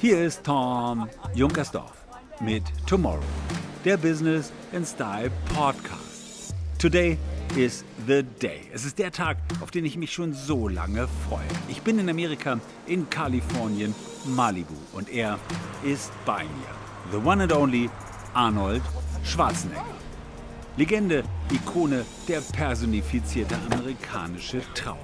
Hier ist Tom Junkersdorf mit Tomorrow, der Business and Style Podcast. Today is the day. Es ist der Tag, auf den ich mich schon so lange freue. Ich bin in Amerika, in Kalifornien, Malibu, und er ist bei mir. The one and only Arnold Schwarzenegger. Legende, Ikone, der personifizierte amerikanische Traum.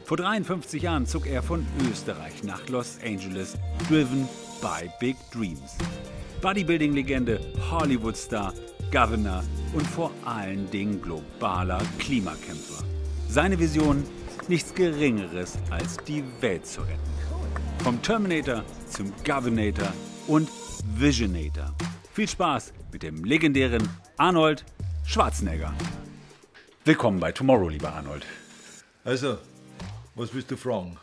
Vor 53 Jahren zog er von Österreich nach Los Angeles, driven by big dreams. Bodybuilding-Legende, Hollywood-Star, Governor und vor allen Dingen globaler Klimakämpfer. Seine Vision, nichts Geringeres als die Welt zu retten. Vom Terminator zum Governator und Visionator. Viel Spaß mit dem legendären Arnold Schwarzenegger. Willkommen bei Tomorrow, lieber Arnold. Also, was willst du fragen?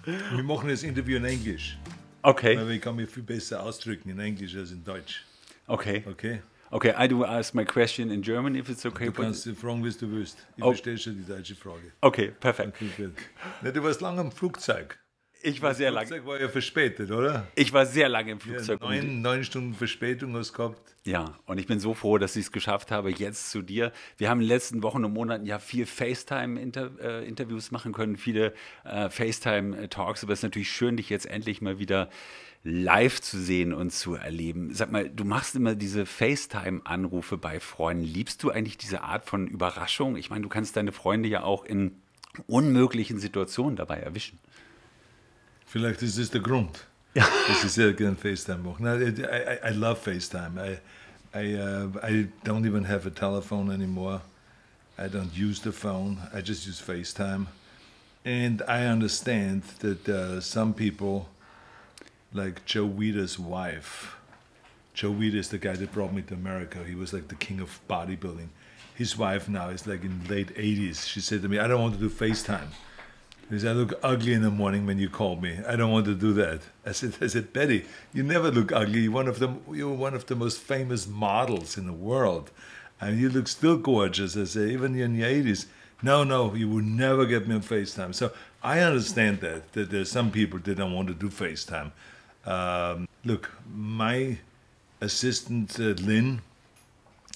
Wir machen das Interview in Englisch. Okay. Weil ich kann mich viel besser ausdrücken in Englisch als in Deutsch. Okay. Okay? Okay, I do ask my question in German, if it's okay. Du kannst fragen, wie du willst. Ich verstehe schon die deutsche Frage. Okay, perfekt. Okay, gut. Na, du warst lange im Flugzeug. Ich war sehr Das lange. Flugzeug war ja verspätet, oder? Ich war sehr lange im Ja, Flugzeug. neun Stunden Verspätung hast du gehabt. Ja, und ich bin so froh, dass ich es geschafft habe, jetzt zu dir. Wir haben in den letzten Wochen und Monaten ja viel FaceTime-Interviews machen können, viele FaceTime-Talks, aber es ist natürlich schön, dich jetzt endlich mal wieder live zu sehen und zu erleben. Sag mal, du machst immer diese FaceTime-Anrufe bei Freunden. Liebst du eigentlich diese Art von Überraschung? Ich meine, du kannst deine Freunde ja auch in unmöglichen Situationen dabei erwischen. Vielleicht ist das der Grund, dass ich sehr gerne FaceTime mache. No, I love FaceTime. I don't even have a telephone anymore. I don't use the phone. I just use FaceTime. And I understand that some people, like Joe Weider's wife. Joe Weider is the guy that brought me to America. He was like the king of bodybuilding. His wife now is like in late 80s. She said to me, I don't want to do FaceTime. Because I look ugly in the morning when you call me. I don't want to do that. I said, Betty, you never look ugly. You're one of the most famous models in the world. And you look still gorgeous. I say, even in your 80s. No, you will never get me on FaceTime. So I understand that there's some people that don't want to do FaceTime. Look, my assistant, Lynn,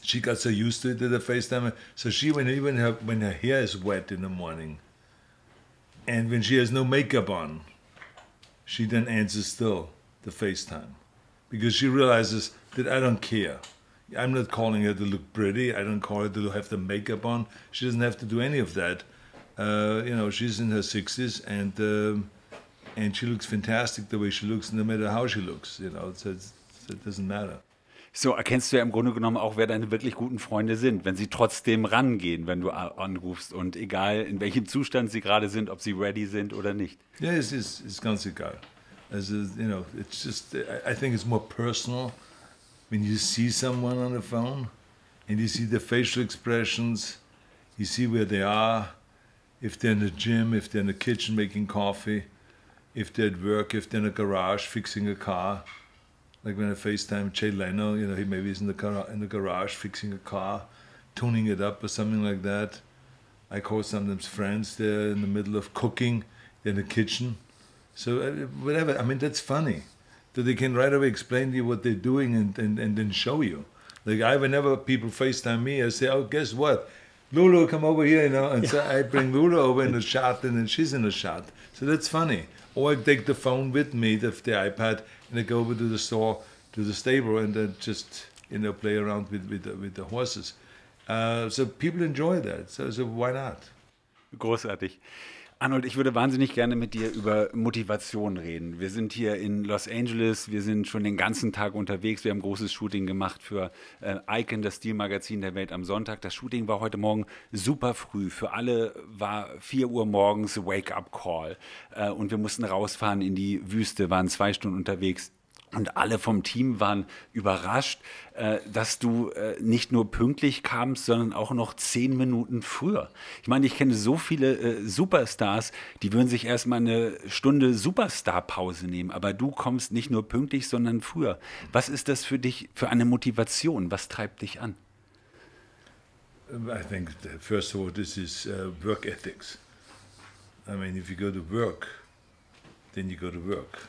she got so used to it, to the FaceTime. So she, when her hair is wet in the morning, and when she has no makeup on, she then answers still the FaceTime. Because she realizes that I don't care. I'm not calling her to look pretty. I don't call her to have the makeup on. She doesn't have to do any of that. She's in her 60s, and she looks fantastic the way she looks, no matter how she looks. So it doesn't matter. So erkennst du ja im Grunde genommen auch, wer deine wirklich guten Freunde sind, wenn sie trotzdem rangehen, wenn du anrufst, und egal in welchem Zustand sie gerade sind, ob sie ready sind oder nicht. Ja, es ist ganz egal. Also, it's just, I think it's more personal when you see someone on the phone and you see the facial expressions, you see where they are, if they're in the gym, if they're in the kitchen making coffee, if they're at work, if they're in a garage fixing a car. Like when I FaceTime Jay Leno, he maybe is in the garage fixing a car, tuning it up or something like that. I call sometimes friends, they're in the middle of cooking, they're in the kitchen. So whatever, I mean, that's funny. That they can right away explain to you what they're doing and then show you. Like whenever people FaceTime me, I say, oh, guess what? Lulu, come over here, and so I bring Lulu over in the shot, and then she's in the shot. So that's funny. Or I take the phone with me, the iPad, and I go over to the store, to the stable, and then just play around with the horses. So people enjoy that. So why not? Großartig. Arnold, ich würde wahnsinnig gerne mit dir über Motivation reden. Wir sind hier in Los Angeles, wir sind schon den ganzen Tag unterwegs. Wir haben ein großes Shooting gemacht für Ikone, das Stilmagazin der Welt, am Sonntag. Das Shooting war heute Morgen super früh. Für alle war 4 Uhr morgens Wake-up-Call. Und wir mussten rausfahren in die Wüste, waren 2 Stunden unterwegs. Und alle vom Team waren überrascht, dass du nicht nur pünktlich kamst, sondern auch noch 10 Minuten früher. Ich meine, ich kenne so viele Superstars, die würden sich erstmal eine Stunde Superstar-Pause nehmen. Aber du kommst nicht nur pünktlich, sondern früher. Was ist das für dich für eine Motivation? Was treibt dich an? I think, first of all, this is work ethics. I mean, if you go to work, then you go to work.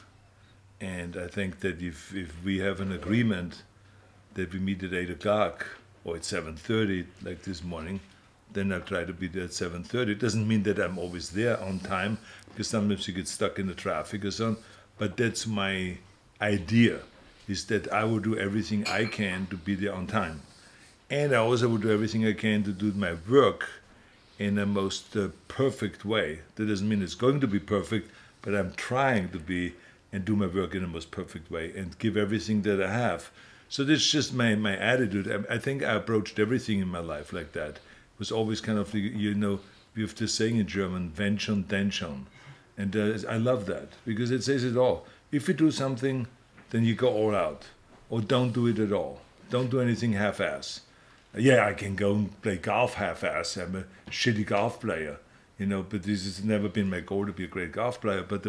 And I think that if we have an agreement that we meet at 8 o'clock or at 7:30, like this morning, then I'll try to be there at 7:30. It doesn't mean that I'm always there on time, because sometimes you get stuck in the traffic or so on. But that's my idea, is that I will do everything I can to be there on time. And I also will do everything I can to do my work in the most perfect way. That doesn't mean it's going to be perfect, but I'm trying to be and do my work in the most perfect way and give everything that I have. So that's just my attitude. I think I approached everything in my life like that. It was always kind of, we have this saying in German, wenn schon, denn schon. And I love that, because it says it all. If you do something, then you go all out, or don't do it at all. Don't do anything half-ass. Yeah, I can go and play golf half-ass. I'm a shitty golf player, but this has never been my goal to be a great golf player. But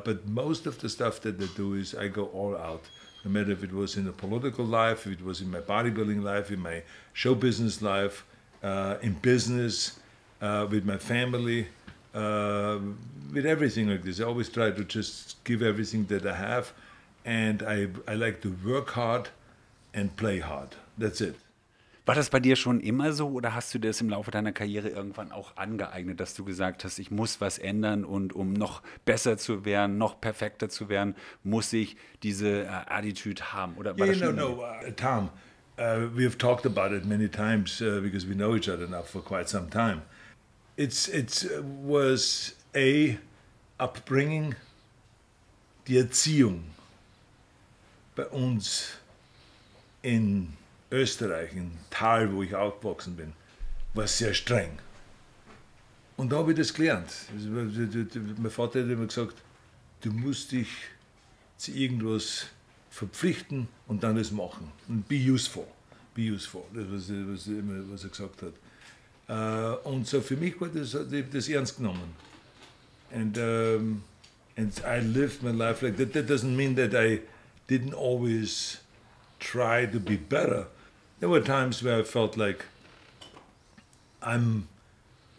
but most of the stuff that I do is I go all out. No matter if it was in the political life, if it was in my bodybuilding life, in my show business life, in business, with my family, with everything like this. I always try to just give everything that I have, and I like to work hard and play hard. That's it. War das bei dir schon immer so, oder hast du das im Laufe deiner Karriere irgendwann auch angeeignet, dass du gesagt hast, ich muss was ändern, und um noch besser zu werden, noch perfekter zu werden, muss ich diese Attitude haben? Oder war das schon Tom, we have talked about it many times because we know each other now for quite some time. It was a upbringing, die Erziehung bei uns in Österreich, im Tal, wo ich aufgewachsen bin, war sehr streng. Und da habe ich das gelernt. Mein Vater hat immer gesagt, du musst dich zu irgendwas verpflichten und dann das machen. Und be useful. Be useful. Das was er gesagt hat. Und so für mich war das ernst genommen. And I lived my life like that. That doesn't mean that I didn't always try to be better. There were times where I felt like I'm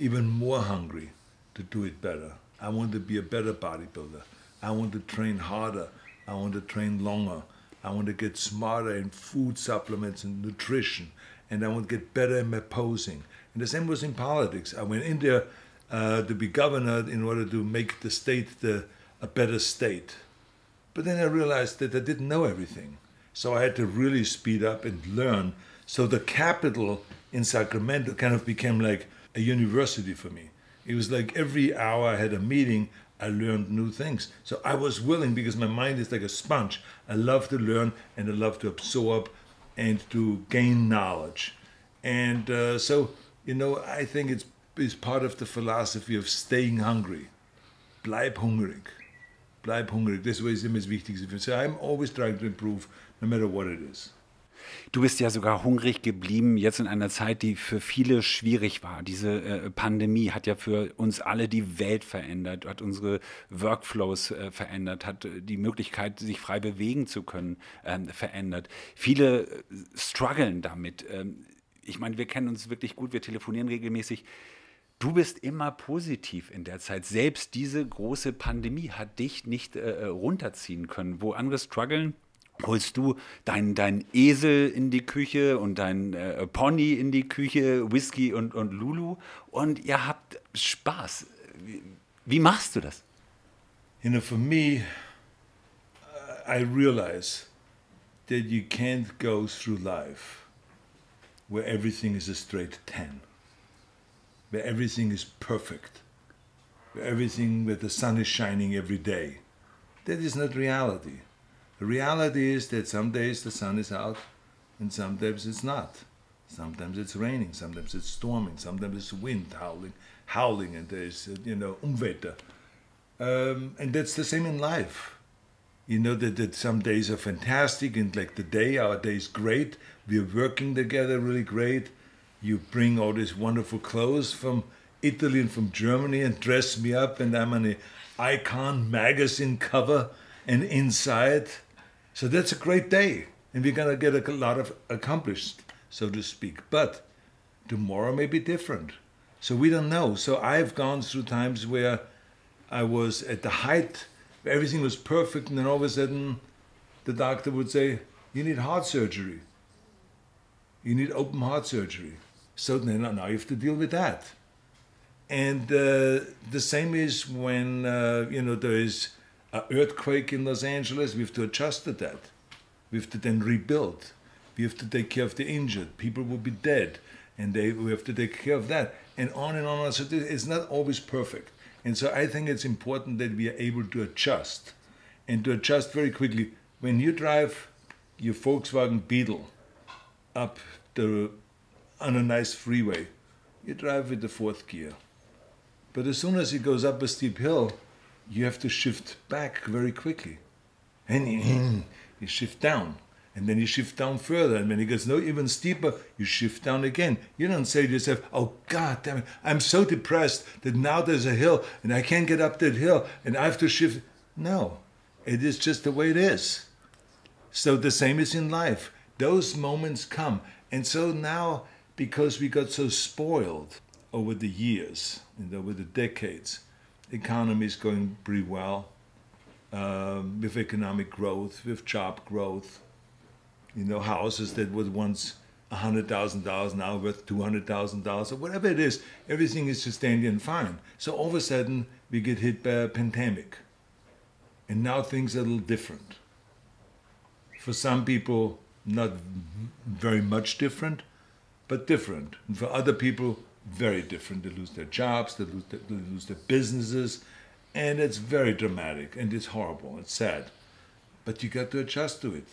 even more hungry to do it better. I want to be a better bodybuilder. I want to train harder. I want to train longer. I want to get smarter in food supplements and nutrition. And I want to get better in my posing. And the same was in politics. I went in there to be governor in order to make the state a better state. But then I realized that I didn't know everything. So I had to really speed up and learn. So the capital in Sacramento kind of became like a university for me. It was like every hour I had a meeting, I learned new things. So I was willing, because my mind is like a sponge. I love to learn and I love to absorb and to gain knowledge. And so, I think it's part of the philosophy of staying hungry. Bleib hungrig. Bleib hungrig. Das ist immer das Wichtigste. So I'm always trying to improve, no matter what it is. Du bist ja sogar hungrig geblieben, jetzt in einer Zeit, die für viele schwierig war. Diese Pandemie hat ja für uns alle die Welt verändert, hat unsere Workflows verändert, hat die Möglichkeit, sich frei bewegen zu können, verändert. Viele strugglen damit. Ich meine, wir kennen uns wirklich gut, wir telefonieren regelmäßig. Du bist immer positiv in der Zeit. Selbst diese große Pandemie hat dich nicht runterziehen können. Wo andere strugglen, holst du deinen Esel in die Küche und deinen Pony in die Küche, Whisky und Lulu, und ihr habt Spaß. Wie machst du das? For me, I realize that you can't go through life where everything is a straight 10, where everything is perfect, where the sun is shining every day. That is not reality. The reality is that some days the sun is out and sometimes it's not. Sometimes it's raining, sometimes it's storming, sometimes it's wind howling, and there's, Umwetter. And that's the same in life. That some days are fantastic, and like our day is great. We're working together really great. You bring all these wonderful clothes from Italy and from Germany and dress me up, and I'm on an Icon magazine cover and inside. So that's a great day, and we're going to get a lot of accomplished, so to speak. But tomorrow may be different. So we don't know. So I've gone through times where I was at the height, everything was perfect, and then all of a sudden the doctor would say, you need heart surgery. You need open heart surgery. So then now you have to deal with that. And the same is when, there is an earthquake in Los Angeles, we have to adjust to that. We have to then rebuild. We have to take care of the injured. People will be dead, and we have to take care of that. And on and on. So it's not always perfect. And so I think it's important that we are able to adjust, and to adjust very quickly. When you drive your Volkswagen Beetle up on a nice freeway, you drive with the fourth gear. But as soon as it goes up a steep hill, you have to shift back very quickly. And you shift down. And then you shift down further. And when it gets even steeper, you shift down again. You don't say to yourself, oh, God damn it, I'm so depressed that now there's a hill and I can't get up that hill and I have to shift. No, it is just the way it is. So the same is in life. Those moments come. And so now, because we got so spoiled over the years, over the decades, the economy is going pretty well, with economic growth, with job growth. Houses that were once $100,000 now worth $200,000 or whatever it is, everything is sustained and fine. So all of a sudden we get hit by a pandemic. And now things are a little different. For some people, not very much different, but different. And for other people, very different. They lose their jobs, they lose their businesses, and it's very dramatic, and it's horrible, it's sad. But you got to adjust to it.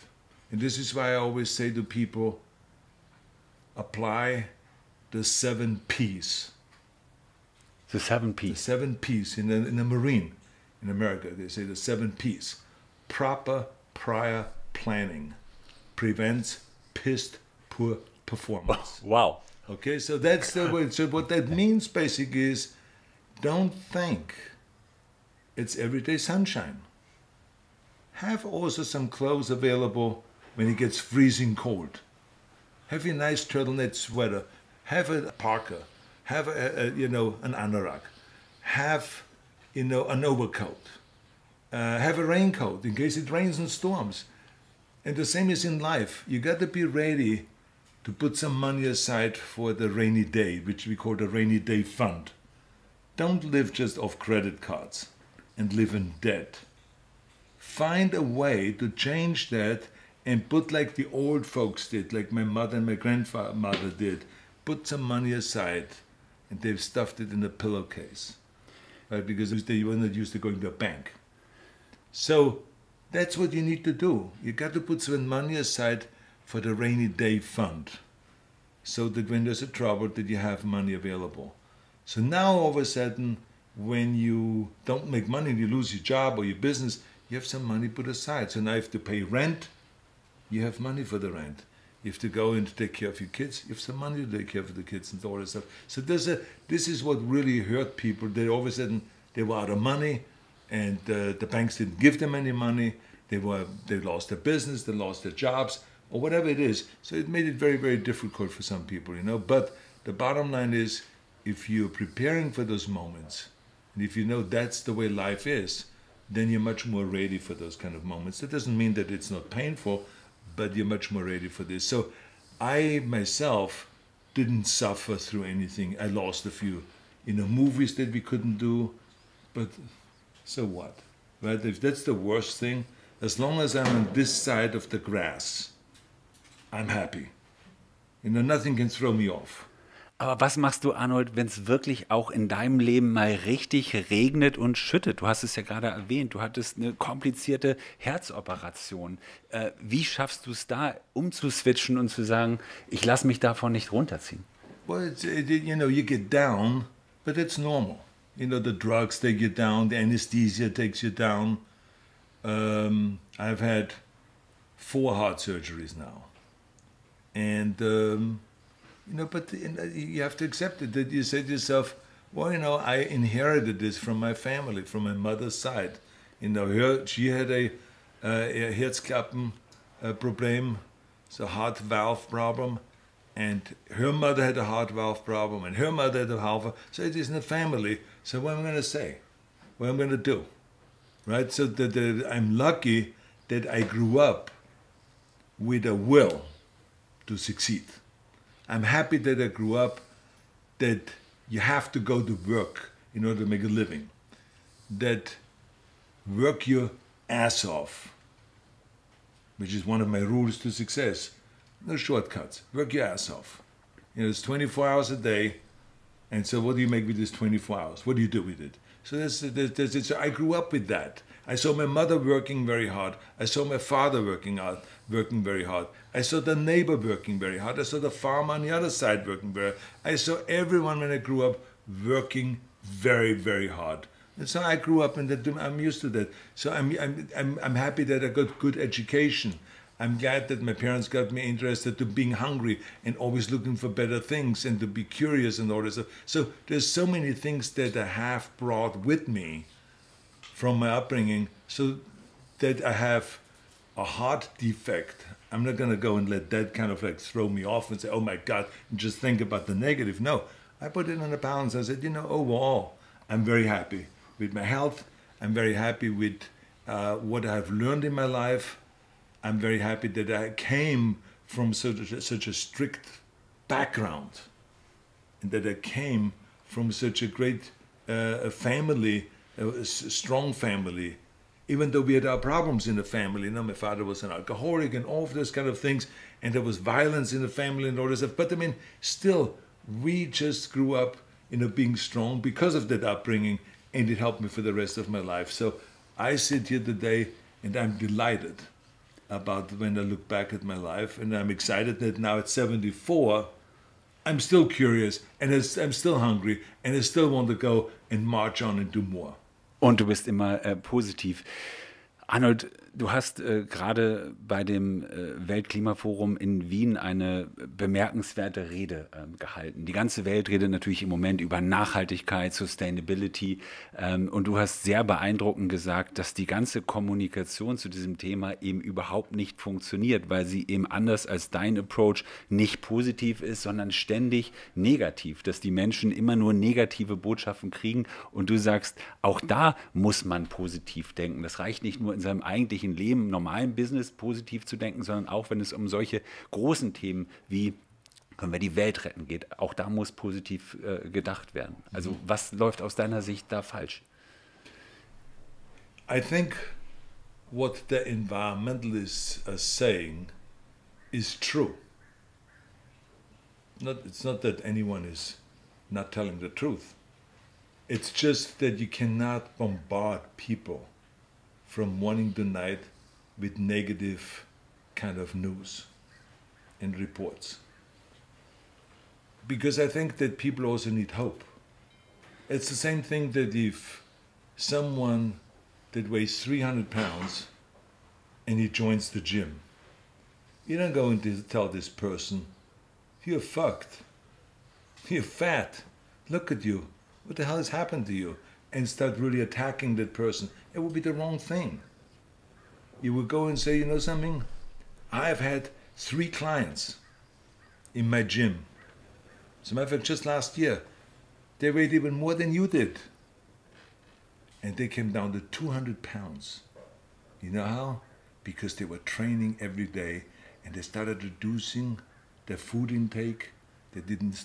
And this is why I always say to people, apply the 7 Ps. The 7 Ps. The 7 Ps in the Marine, in America, they say the 7 Ps. Proper prior planning prevents pissed poor performance. Wow. Okay, so that's the way. So what that means basically is, don't think it's everyday sunshine. Have also some clothes available when it gets freezing cold. Have a nice turtleneck sweater. Have a parka. Have an anorak. Have an overcoat. Have a raincoat in case it rains and storms. And the same is in life. You got to be ready to put some money aside for the rainy day, which we call the rainy day fund. Don't live just off credit cards and live in debt. Find a way to change that and put like the old folks did, like my mother and my grandmother did. Put some money aside, and they've stuffed it in a pillowcase, right? Because they were not used to going to a bank. So that's what you need to do. You got to put some money aside for the rainy day fund, so that when there's a trouble, that you have money available. So now all of a sudden, when you don't make money and you lose your job or your business, you have some money put aside. So now you have to pay rent, you have money for the rent. You have to go in to take care of your kids, you have some money to take care of the kids and all that stuff. So this is what really hurt people. They all of a sudden, they were out of money, and the banks didn't give them any money. They lost their business, they lost their jobs, or whatever it is. So it made it very, very difficult for some people, But the bottom line is, if you're preparing for those moments, and if you know that's the way life is, then you're much more ready for those kind of moments. That doesn't mean that it's not painful, but you're much more ready for this. So I myself didn't suffer through anything. I lost a few, movies that we couldn't do, but so what, right? If that's the worst thing, as long as I'm on this side of the grass, I'm happy. Nothing can throw me off. Aber was machst du, Arnold, wenn es wirklich auch in deinem Leben mal richtig regnet und schüttet? Du hast es ja gerade erwähnt, du hattest eine komplizierte Herzoperation. Wie schaffst du es da, umzuswitchen und zu sagen, ich lasse mich davon nicht runterziehen? Well, you get down, but it's normal. The drugs take you down, the anesthesia takes you down. I've had 4 heart surgeries now. And... but you have to accept it. That you say to yourself, well, I inherited this from my family, from my mother's side. She had a Herzklappen problem, so heart valve problem, and her mother had a heart valve problem, and her mother had a heart valve. So it is in the family. So what am I going to say? What am I going to do? right? So I'm lucky that I grew up with a will to succeed. I'm happy that I grew up that you have to go to work in order to make a living. That work your ass off, which is one of my rules to success. No shortcuts. Work your ass off. You know, it's 24 hours a day, and so what do you make with this 24 hours? What do you do with it? So so I grew up with that. I saw my mother working very hard. I saw my father working very hard. I saw the neighbor working very hard. I saw the farmer on the other side working very hard. I saw everyone when I grew up working very, very hard. And so I grew up, and I'm used to that. So I'm happy that I got good education. I'm glad that my parents got me interested to being hungry and always looking for better things and to be curious and all this stuff. So there's so many things that I have brought with me from my upbringing, so that I have a heart defect. I'm not going to go and let that kind of like throw me off and say, oh my God, and just think about the negative. No, I put it on a balance. I said, you know, overall, I'm very happy with my health. I'm very happy with what I've learned in my life. I'm very happy that I came from such a strict background, and that I came from such a great family, a strong family, even though we had our problems in the family. You know, my father was an alcoholic and all of those kind of things, and there was violence in the family and all this stuff. But I mean, still, we just grew up, you know, being strong because of that upbringing, and it helped me for the rest of my life. So I sit here today, and I'm delighted about when I look back at my life, and I'm excited that now at 74, I'm still curious, and I'm still hungry, and I still want to go and march on and do more. Und du bist immer positiv. Arnold, du hast gerade bei dem Weltklimaforum in Wien eine bemerkenswerte Rede gehalten. Die ganze Welt redet natürlich im Moment über Nachhaltigkeit, Sustainability, und du hast sehr beeindruckend gesagt, dass die ganze Kommunikation zu diesem Thema eben überhaupt nicht funktioniert, weil sie eben anders als dein Approach nicht positiv ist, sondern ständig negativ, dass die Menschen immer nur negative Botschaften kriegen, und du sagst, auch da muss man positiv denken. Das reicht nicht nur in seinem eigentlichen Leben, im normalen Business positiv zu denken, sondern auch, wenn es um solche großen Themen wie können wir die Welt retten geht, auch da muss positiv gedacht werden. Also was läuft aus deiner Sicht da falsch? I think what the environmentalists are saying is true. It's not that anyone is not telling the truth. It's just that you cannot bombard people from morning to night with negative kind of news and reports. Because I think that people also need hope. It's the same thing that if someone that weighs 300 pounds and he joins the gym, you don't go and tell this person, you're fucked, you're fat, look at you, what the hell has happened to you? And start really attacking that person. It would be the wrong thing. You would go and say, you know something? I've had 3 clients in my gym. As a matter of fact, just last year, they weighed even more than you did. And they came down to 200 pounds. You know how? Because they were training every day, and they started reducing their food intake. They didn't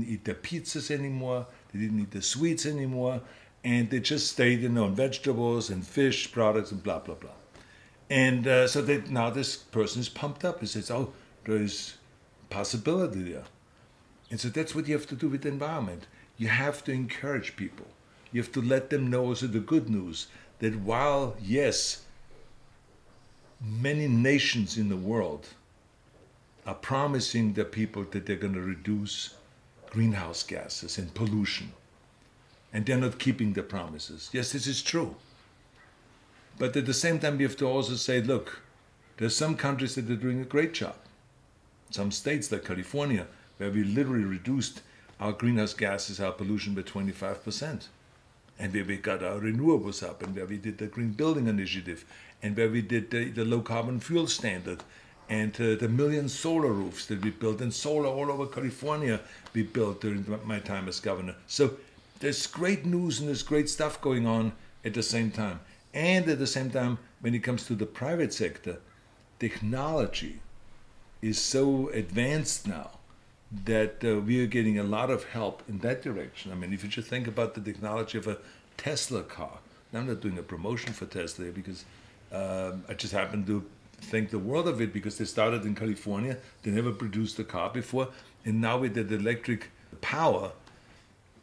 eat the pizzas anymore. They didn't eat the sweets anymore. And they just stayed, you know, on vegetables and fish products and blah, blah, blah. And so now this person is pumped up. He says, oh, there is possibility there. And so that's what you have to do with the environment. You have to encourage people. You have to let them know also the good news, that while, yes, many nations in the world are promising their people that they're going to reduce greenhouse gases and pollution, and they're not keeping their promises. Yes, this is true. But at the same time, we have to also say, look, there's some countries that are doing a great job. Some states like California, where we literally reduced our greenhouse gases, our pollution by 25%. And where we got our renewables up, and where we did the Green Building Initiative, and where we did the low carbon fuel standard, and the million solar roofs that we built, and solar all over California we built during my time as governor. So there's great news and there's great stuff going on at the same time. And at the same time, when it comes to the private sector, technology is so advanced now that we are getting a lot of help in that direction. I mean, if you just think about the technology of a Tesla car, I'm not doing a promotion for Tesla because I just happen to think the world of it because they started in California. They never produced a car before. And now with that electric power,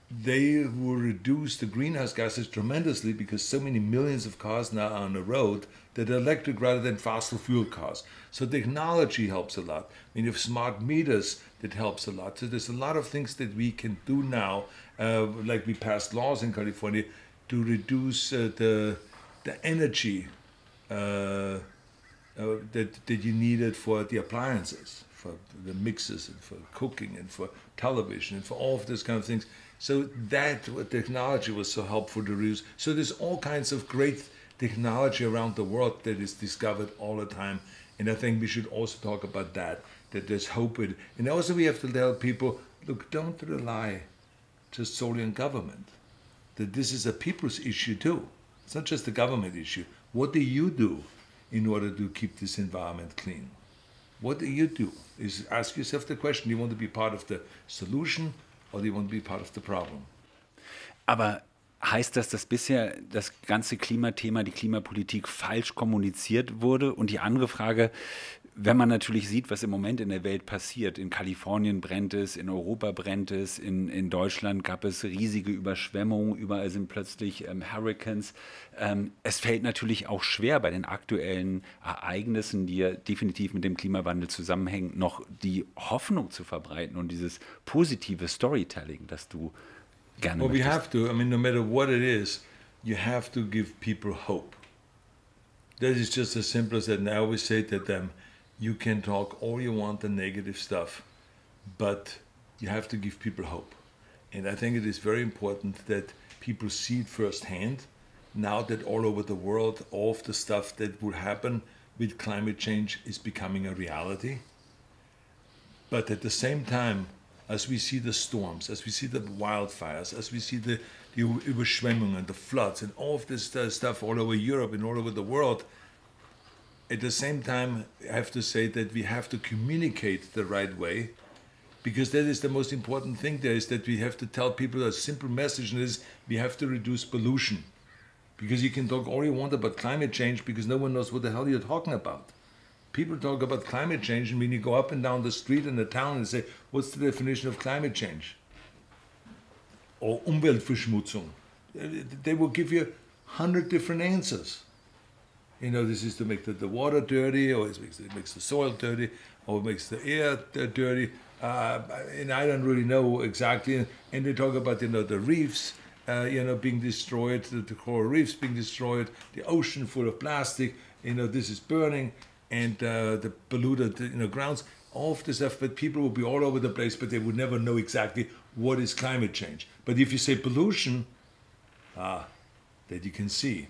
they will reduce the greenhouse gases tremendously because so many millions of cars now are on the road that are electric rather than fossil fuel cars. So technology helps a lot. When you have smart meters, that helps a lot. So there's a lot of things that we can do now, like we passed laws in California to reduce the energy that you needed for the appliances, for the mixers and for cooking and for television and for all of those kind of things. So that technology was so helpful to reduce. So there's all kinds of great technology around the world that is discovered all the time. And I think we should also talk about that there's hope with it. And also we have to tell people, look, don't rely just solely on government. That this is a people's issue too. It's not just a government issue. What do you do in order to keep this environment clean? What do you do? Is ask yourself the question, do you want to be part of the solution or do you want to be part of the problem? Aber heißt das, dass bisher das ganze Klimathema, die Klimapolitik falsch kommuniziert wurde? Und die andere Frage, wenn man natürlich sieht, was im Moment in der Welt passiert, in Kalifornien brennt es, in Europa brennt es, in Deutschland gab es riesige Überschwemmungen, überall sind plötzlich Hurricanes. Es fällt natürlich auch schwer bei den aktuellen Ereignissen, die ja definitiv mit dem Klimawandel zusammenhängen, noch die Hoffnung zu verbreiten und dieses positive Storytelling, das du gerne Well, we möchtest. have to. I mean, no matter what it is, you have to give people hope. That is just as simple as that. And I always say to them, you can talk all you want the negative stuff, but you have to give people hope. And I think it is very important that people see it firsthand. Now that all over the world, all of the stuff that will happen with climate change is becoming a reality. But at the same time, as we see the storms, as we see the wildfires, as we see the Überschwemmungen, the floods, and all of this stuff all over Europe and all over the world, at the same time, I have to say that we have to communicate the right way, because that is the most important thing there, is that we have to tell people a simple message, and is we have to reduce pollution. Because you can talk all you want about climate change, because no one knows what the hell you're talking about. People talk about climate change, and when you go up and down the street in the town and say, what's the definition of climate change? Or Umweltverschmutzung. They will give you 100 different answers. You know, this is to make the water dirty, or it makes the soil dirty, or it makes the air dirty. And I don't really know exactly. And they talk about, you know, the reefs, being destroyed, the coral reefs being destroyed, the ocean full of plastic, you know, this is burning, and the polluted, grounds, all of this stuff. But people will be all over the place, but they would never know exactly what is climate change. But if you say pollution, that you can see,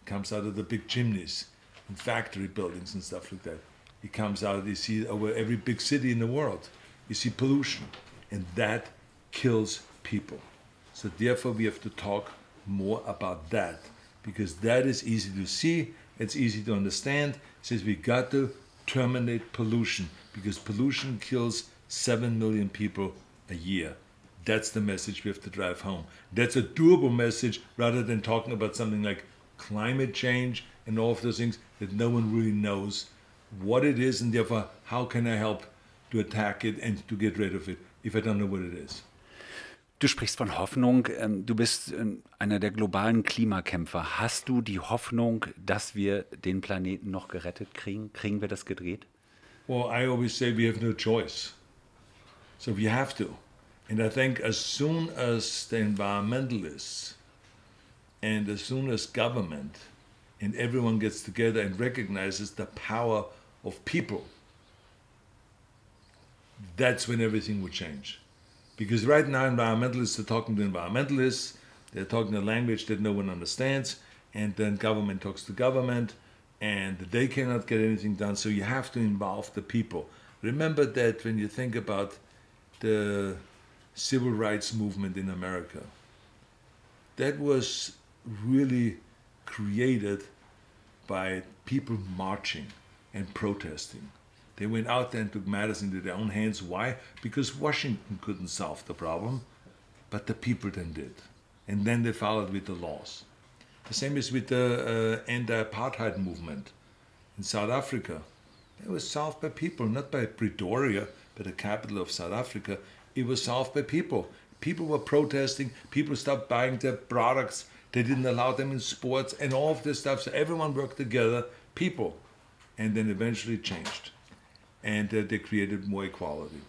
comes out of the big chimneys and factory buildings and stuff like that. It comes out, you see over every big city in the world, you see pollution, and that kills people. So therefore we have to talk more about that, because that is easy to see, it's easy to understand. It says we got to terminate pollution, because pollution kills 7 million people a year. That's the message we have to drive home. That's a doable message, rather than talking about something like climate change and all of those things that no one really knows what it is, and therefore how can I help to attack it and to get rid of it if I don't know what it is. Du sprichst von Hoffnung. Du bist einer der globalen Klimakämpfer. Hast du die Hoffnung, dass wir den Planeten noch gerettet kriegen? Kriegen wir das gedreht? Well, I always say we have no choice. So we have to. And I think as soon as the environmentalists and as soon as government and everyone gets together and recognizes the power of people, that's when everything will change. Because right now environmentalists are talking to environmentalists, they're talking a language that no one understands, and then government talks to government, and they cannot get anything done, so you have to involve the people. Remember that when you think about the civil rights movement in America, that was really created by people marching and protesting. They went out there and took matters into their own hands. Why? Because Washington couldn't solve the problem, but the people then did. And then they followed with the laws. The same is with the anti-apartheid movement in South Africa. It was solved by people, not by Pretoria, but the capital of South Africa. It was solved by people. People were protesting, people stopped buying their products, they didn't allow them in sports and all of this stuff. So everyone worked together, people, and then eventually changed. And they created more equality.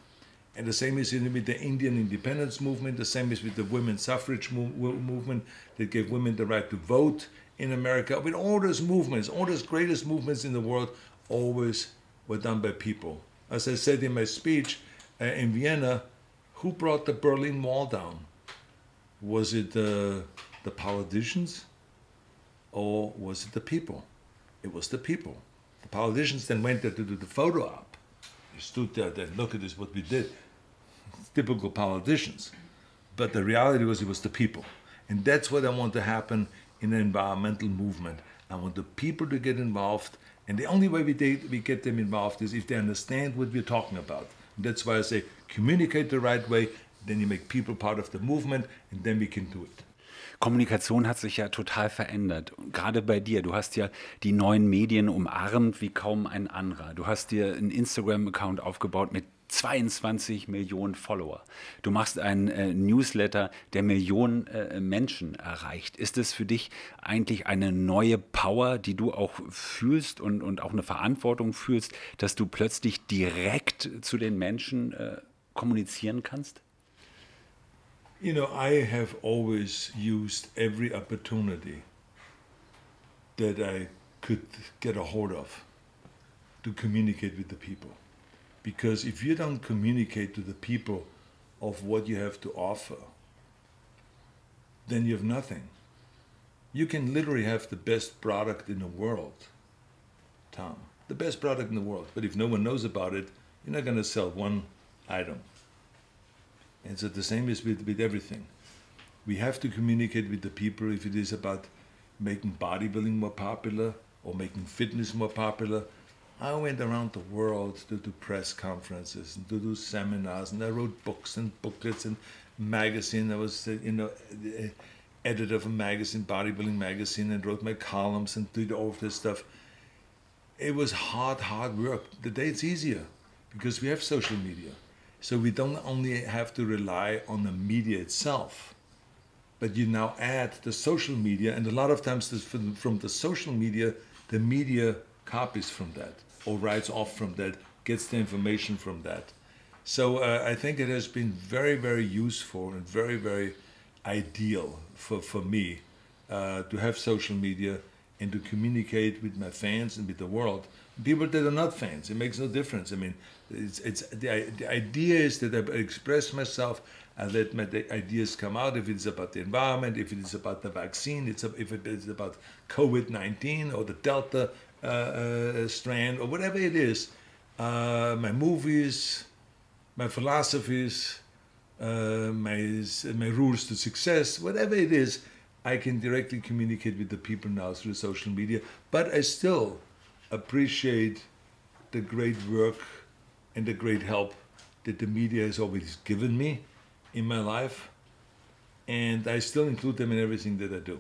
And the same is with the Indian independence movement, the same is with the women's suffrage movement that gave women the right to vote in America. With all those movements, all those greatest movements in the world, always were done by people. As I said in my speech in Vienna, who brought the Berlin Wall down? Was it the politicians or was it the people? It was the people. The politicians then went there to do the photo op. They stood there, then look at this, what we did. It's typical politicians. But the reality was it was the people. And that's what I want to happen in an environmental movement. I want the people to get involved. And the only way we get them involved is if they understand what we're talking about. And that's why I say communicate the right way, then you make people part of the movement, and then we can do it. Kommunikation hat sich ja total verändert. Gerade bei dir. Du hast ja die neuen Medien umarmt wie kaum ein anderer. Du hast dir einen Instagram-Account aufgebaut mit 22 Millionen Follower. Du machst einen Newsletter, der Millionen Menschen erreicht. Ist es für dich eigentlich eine neue Power, die du auch fühlst und auch eine Verantwortung fühlst, dass du plötzlich direkt zu den Menschen kommunizieren kannst? You know, I have always used every opportunity that I could get a hold of to communicate with the people. Because if you don't communicate to the people of what you have to offer, then you have nothing. You can literally have the best product in the world, Tom, the best product in the world. But if no one knows about it, you're not going to sell one item. And so the same is with everything. We have to communicate with the people if it is about making bodybuilding more popular or making fitness more popular. I went around the world to do press conferences and to do seminars, and I wrote books and booklets and magazine. I was, editor of a magazine, bodybuilding magazine, and wrote my columns and did all of this stuff. It was hard work. Today it's easier because we have social media. So we don't only have to rely on the media itself, but you now add the social media, and a lot of times from the social media, the media copies from that or writes off from that, gets the information from that. So I think it has been very, very useful and very, very ideal for me to have social media and to communicate with my fans and with the world. People that are not fans, it makes no difference. I mean, the idea is that I express myself, I let my ideas come out. If it's about the environment, if it is about the vaccine, if it is about COVID-19 or the Delta strand or whatever it is, my movies, my philosophies, my rules to success, whatever it is, I can directly communicate with the people now through social media. But I still appreciate the great work and the great help that the media has always given me in my life. And I still include them in everything that I do.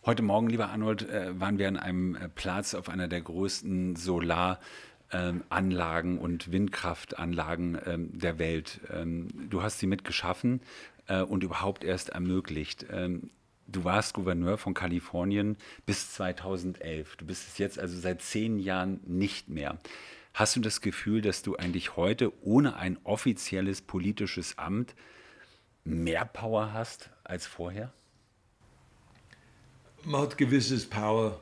Heute Morgen, lieber Arnold, waren wir an einem Platz auf einer der größten Solaranlagen und Windkraftanlagen der Welt. Du hast sie mitgeschaffen und überhaupt erst ermöglicht. Du warst Gouverneur von Kalifornien bis 2011. Du bist es jetzt also seit 10 Jahren nicht mehr. Hast du das Gefühl, dass du eigentlich heute ohne ein offizielles politisches Amt mehr Power hast als vorher? Man hat gewisses Power,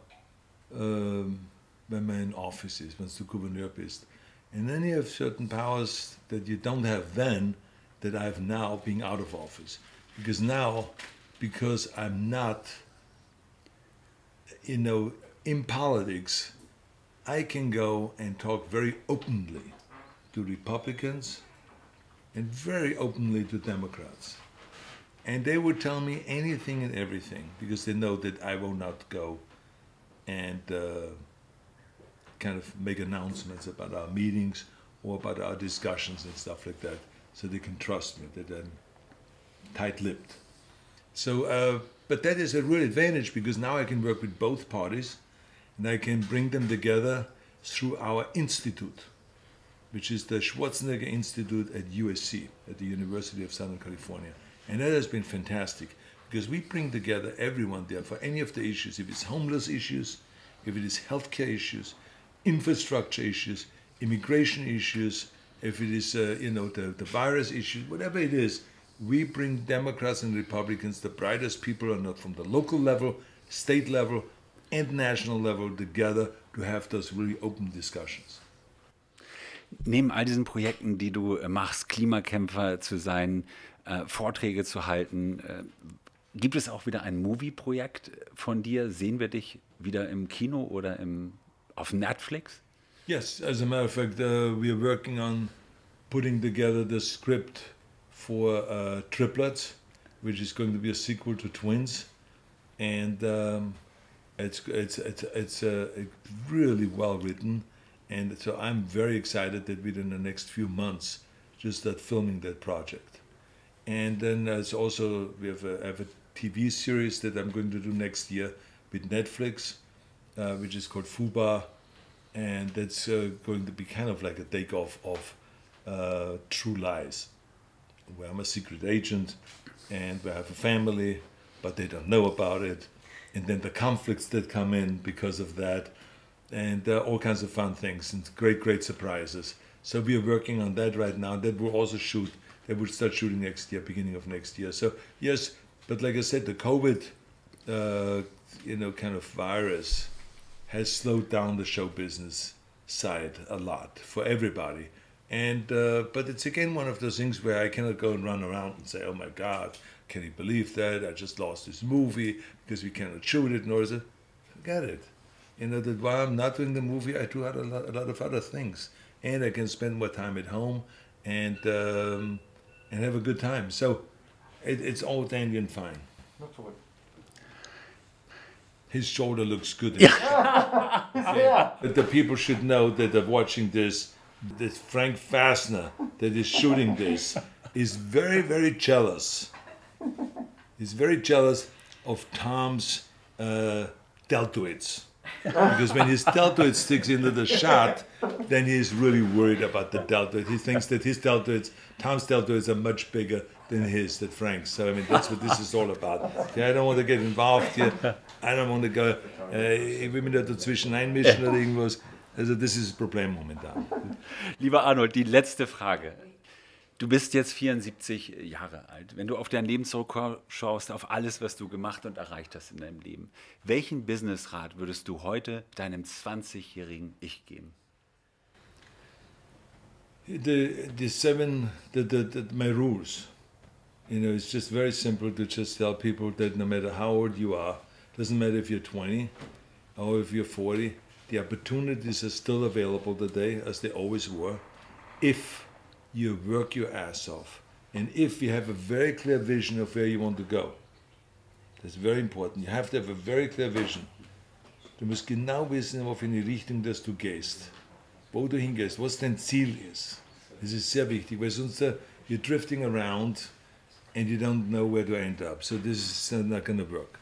wenn man in Office ist, wenn du Gouverneur bist. And then you have certain powers that you don't have then, that I have now being out of office. Because I'm not, in politics, I can go and talk very openly to Republicans and very openly to Democrats. And they would tell me anything and everything because they know that I will not go and kind of make announcements about our meetings or about our discussions and stuff like that, so they can trust me, that I'm tight-lipped. So, but that is a real advantage because now I can work with both parties and I can bring them together through our institute, which is the Schwarzenegger Institute at USC, at the University of Southern California. And that has been fantastic because we bring together everyone there for any of the issues, if it's homeless issues, if it is healthcare issues, infrastructure issues, immigration issues, if it is the virus issues, whatever it is, we bring Democrats and Republicans, the brightest people from the local level, state level, and national level together to have those really open discussions. Neben all diesen Projekten, die du machst, Klimakämpfer zu sein, Vorträge zu halten, gibt es auch wieder ein Movie-Projekt von dir? Sehen wir dich wieder im Kino oder auf Netflix? Yes, as a matter of fact, we are working on putting together the script for Triplets, which is going to be a sequel to Twins, and it's really well written, and so I'm very excited that within the next few months just start filming that project. And then there's also I have a TV series that I'm going to do next year with Netflix, which is called Fuba. And that's going to be kind of like a takeoff of True Lies, where I'm a secret agent and we have a family, but they don't know about it. And then the conflicts that come in because of that, and all kinds of fun things and great surprises. So we are working on that right now. That will also shoot. That will start shooting next year, beginning of next year. So yes, but like I said, the COVID, kind of virus has slowed down the show business side a lot for everybody. And but it's again one of those things where I cannot go and run around and say, oh my God, can you believe that? I just lost this movie because we cannot shoot it, nor is it. Forget it. That while I'm not doing the movie, I do a lot of other things. And I can spend more time at home and have a good time. So it's all dandy and fine. His shoulder looks good. But the people should know that they're watching this Frank Fassner that is shooting this is very, very jealous. He's very jealous of Tom's deltoids. Because when his deltoid sticks into the shot, then he's really worried about the deltoid. He thinks that Tom's deltoids are much bigger than Frank's. So, I mean, that's what this is all about. Okay, I don't want to get involved here. I don't want to go, ich will mich da dazwischen einmischen oder irgendwas. Also, das ist das Problem momentan. Lieber Arnold, die letzte Frage. Du bist jetzt 74 Jahre alt. Wenn du auf dein Leben zurückschaust, auf alles, was du gemacht und erreicht hast in deinem Leben, welchen Businessrat würdest du heute deinem 20-jährigen Ich geben? My rules. It's just very simple to just tell people that no matter how old you are, doesn't matter if you're 20 or if you're 40, the opportunities are still available today as they always were, if you work your ass off and if you have a very clear vision of where you want to go. That's very important. You have to have a very clear vision. Du musst genau wissen, auf in die Richtung, dass du gehst. Wo du hingehst, was dein Ziel ist. Das ist sehr wichtig, weil sonst you're drifting around and you don't know where to end up. So this is not going to work.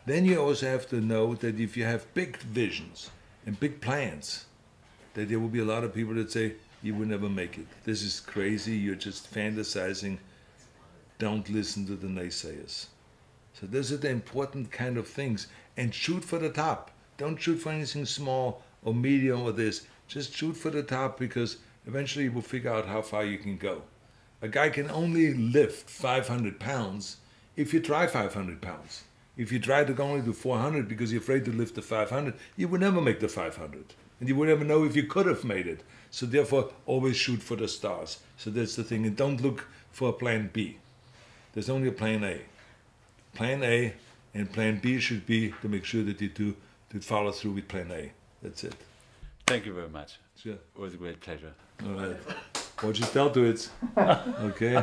Then you also have to know that if you have big visions and big plans, that there will be a lot of people that say, you will never make it. This is crazy. You're just fantasizing. Don't listen to the naysayers. So those are the important kind of things. And shoot for the top. Don't shoot for anything small or medium or this. Just shoot for the top because eventually you will figure out how far you can go. A guy can only lift 500 pounds if you try 500 pounds. If you try to go only to 400 because you're afraid to lift the 500, you will never make the 500. And you will never know if you could have made it. So therefore, always shoot for the stars. So that's the thing. And don't look for a plan B. There's only a plan A. Plan A and plan B should be to make sure that you do to follow through with plan A. That's it. Thank you very much. Sure. It was a great pleasure. All right. Watch your deltoids. Okay.